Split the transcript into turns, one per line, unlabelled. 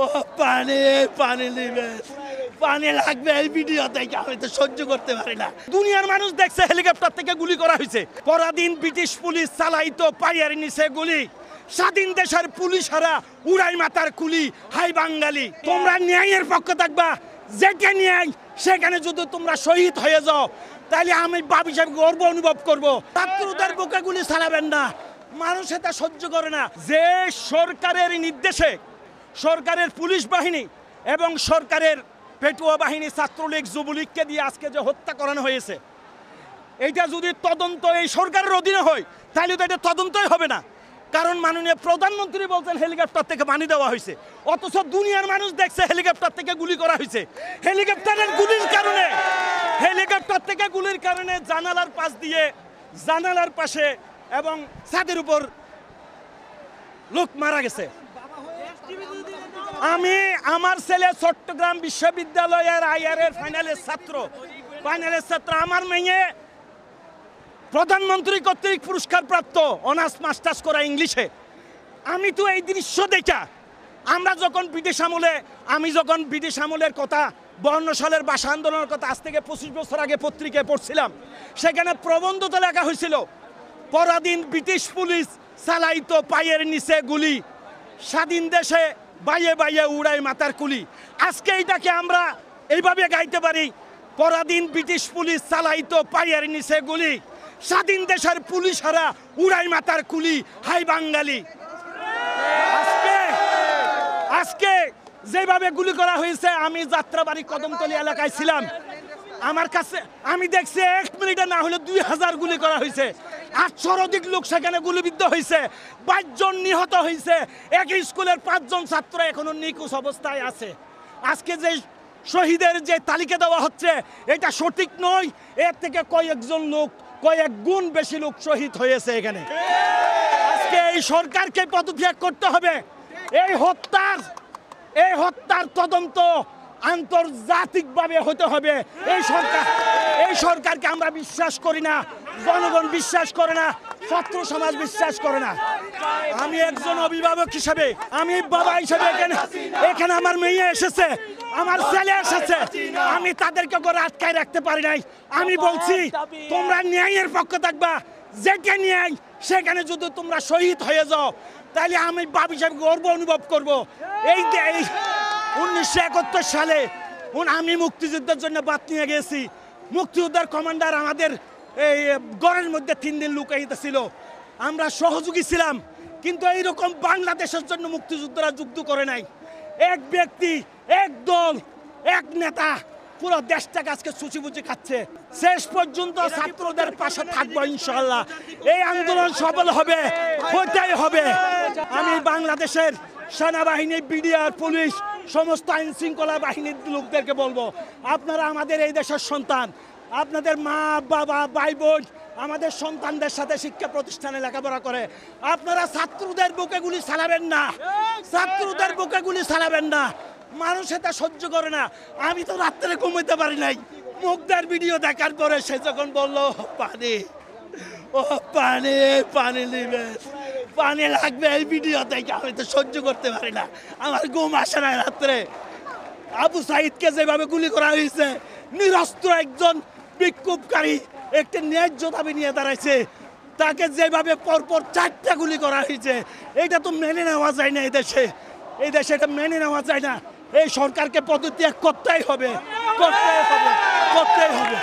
ও পানি পানি দিবেন, পানি লাগবে। এই ভিডিও দেখে আমি তো সহ্য করতে পারি না। দুনিয়ার মানুষ দেখছে হেলিকপ্টার থেকে গুলি করা হয়েছে। পরাধীন ব্রিটিশ পুলিশ চালাইতো পায়ের নিচে গুলি। স্বাধীন দেশের পুলিশেরা উড়াই মাথার কুলি। হাই বাঙালি, তোমরা ন্যায়ের পক্ষে থাকবা। যেটা ন্যায় সেখানে যদি তোমরা শহীদ হয়ে যাও তাহলে আমি বাপ হিসাবে গর্ব অনুভব করবো। ছাত্রদের বুকে গুলি চালাবেন না, মানুষ এটা সহ্য করে না। যে সরকারের নির্দেশে সরকারের পুলিশ বাহিনী এবং সরকারের পেটুয়া বাহিনী ছাত্রলীগ যুবলীগকে দিয়ে আজকে যে হত্যা করানো হয়েছে, এইটা যদি তদন্ত এই সরকারের অধীনে হয় তাহলে তো এটা তদন্তই হবে না। কারণ মাননীয় প্রধানমন্ত্রী বলছেন হেলিকপ্টার থেকে পানি দেওয়া হয়েছে, অথচ দুনিয়ার মানুষ দেখছে হেলিকপ্টার থেকে গুলি করা হয়েছে। হেলিকপ্টারের গুলির কারণে, হেলিকপ্টার থেকে গুলির কারণে জানালার পাশ দিয়ে, জানালার পাশে এবং ছাদের উপর লোক মারা গেছে। আমি আমার ছেলে চট্টগ্রাম বিশ্ববিদ্যালয়ের আইআরের ফাইনালের ছাত্র, আমার মেয়ে প্রধানমন্ত্রী কর্তৃক পুরস্কার প্রাপ্ত অনার্স মাস্টার্স করা ইংলিশে। আমি তো এই দৃশ্য দেখা, আমরা যখন ব্রিটিশ আমলে, আমি যখন ব্রিটিশ আমলের কথা 52 সালের ভাষা আন্দোলনের কথা আজ থেকে 25 বছর আগে পত্রিকায় পড়ছিলাম, সেখানে প্রবন্ধতে লেখা হয়েছিল পরাধীন ব্রিটিশ পুলিশ চালাইতো পায়ের নিচে গুলি, স্বাধীন দেশে বাইয়ে বাইয়ে উড়াই মাথার কুলি। আজকে এইটাকে আমরা এইভাবে গাইতে পারি, পরাধীন ব্রিটিশ পুলিশ চালাইতো পায়ের নিচে গুলি, স্বাধীন দেশের পুলিশেরা উড়াই মাথার কুলি। হাই বাঙালি, আজকে যেভাবে গুলি করা হয়েছে, আমি যাত্রাবাড়ি কদমতলী এলাকায় ছিলাম, আমার কাছে আমি দেখছি 1 মিনিটে না হলে 2000 গুলি করা হয়েছে। 800 অধিক লোক সেখানে গুলিবিদ্ধ হয়েছে, 22 জন নিহত হয়েছে। একই স্কুলের 5 জন ছাত্র এখনো নিখোঁজ অবস্থায় আছে। আজকে যে শহীদের যে তালিকা দেওয়া হচ্ছে এটা সঠিক নয়, এর থেকে কয়েকজন লোক, কয়েক গুণ বেশি লোক শহীদ হয়েছে এখানে। আজকে এই সরকারকে পদত্যাগ করতে হবে। এই হত্যার তদন্ত আন্তর্জাতিকভাবে হতে হবে। এই সরকারকে আমরা বিশ্বাস করি না, জনগণ বিশ্বাস করে না, ছাত্র সমাজ বিশ্বাস করে না। আমি একজন অভিভাবক হিসেবে, আমি বাবা হিসেবে এখানে আমার মেয়ে এসেছে, আমার ছেলে এসেছে, আমি তাদেরকে করে আটকায় রাখতে পারি নাই। আমি বলছি তোমরা ন্যায়ের পক্ষে থাকবা। যেটা ন্যায় সেখানে যদি তোমরা শহীদ হয়ে যাও তাহলে আমি বাপ হিসাবে গর্ব অনুভব করবো। এই 1971 সালে আমি মুক্তিযুদ্ধের জন্য বাদ নিয়ে গেছি। মুক্তিযোদ্ধার কমান্ডার আমাদের এই ঘরের মধ্যে 3 দিন লুকাইতে ছিল, আমরা সহযোগী ছিলাম। কিন্তু এইরকম বাংলাদেশের জন্য মুক্তিযোদ্ধারা যুদ্ধ করে নাই। এক ব্যক্তি, এক দল, এক নেতা পুরো দেশটাকে আজকে সুচিবুচি খাচ্ছে। শেষ পর্যন্ত ছাত্রদের পাশে থাকবো ইনশাআল্লাহ। এই আন্দোলন সফল হবে, হতেই হবে। আমি বাংলাদেশের সেনাবাহিনী, বিডিআর, পুলিশ, সমস্ত আইন শৃঙ্খলা বাহিনীর লোকদেরকে বলবো, আপনারা আমাদের এই দেশের সন্তান, আপনাদের মা বাবা ভাই বোন আমাদের সন্তানদের সাথে শিক্ষা প্রতিষ্ঠানে লেখাপড়া করে। আপনারা ছাত্রদের বুকে গুলি চালাবেন না, ছাত্রদের বুকে গুলি চালাবেন না। মানুষ এটা সহ্য করে না। আমি তো রাত্রে ঘুমাইতে পারি নাই। মুগ্ধার ভিডিও দেখার পরে সে যখন বললো পানি, ও পানি পানি দিবেন, পানি লাগবে, এই ভিডিও দেখে আমি তো সহ্য করতে পারি না। আমার ঘুম আসে না রাত্রে। আবু সাইদকে যেভাবে গুলি করা হয়েছে, নিরস্ত্র একজন বিক্ষোভকারী একটি ন্যায্য দাবি নিয়ে দাঁড়াইছে, তাকে যেভাবে পরপর 4টা গুলি করা হয়েছে, এটা তো মেনে নেওয়া যায় না। এই দেশে এটা মেনে নেওয়া যায় না। এই সরকারকে পদত্যাগ করতেই হবে, করতেই হবে।